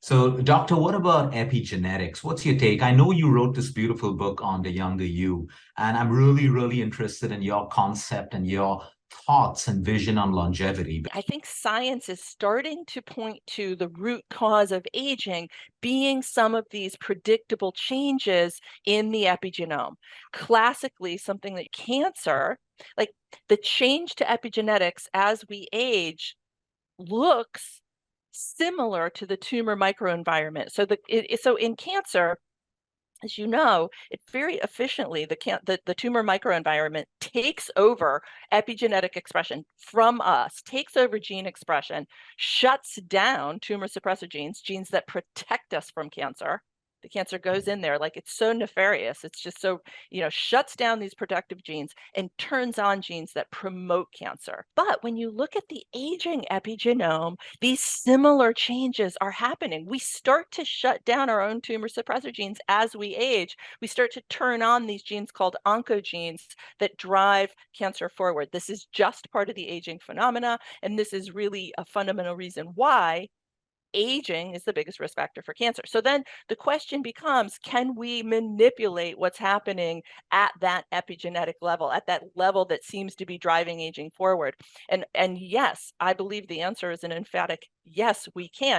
So, Doctor, what about epigenetics? What's your take? I know you wrote this beautiful book on the younger you, and I'm really, really interested in your concept and your thoughts and vision on longevity. I think science is starting to point to the root cause of aging being some of these predictable changes in the epigenome. Classically, something that cancer, like the change to epigenetics as we age, looks similar to the tumor microenvironment. So in cancer, as you know, it very efficiently the tumor microenvironment takes over epigenetic expression from us, takes over gene expression, shuts down tumor suppressor genes, genes that protect us from cancer. The cancer goes in there like it's so nefarious. It's just so, shuts down these protective genes and turns on genes that promote cancer. But when you look at the aging epigenome, these similar changes are happening. We start to shut down our own tumor suppressor genes as we age. We start to turn on these genes called oncogenes that drive cancer forward. This is just part of the aging phenomena, and this is really a fundamental reason why aging is the biggest risk factor for cancer. So then the question becomes, can we manipulate what's happening at that epigenetic level, at that level that seems to be driving aging forward? And yes, I believe the answer is an emphatic yes, we can.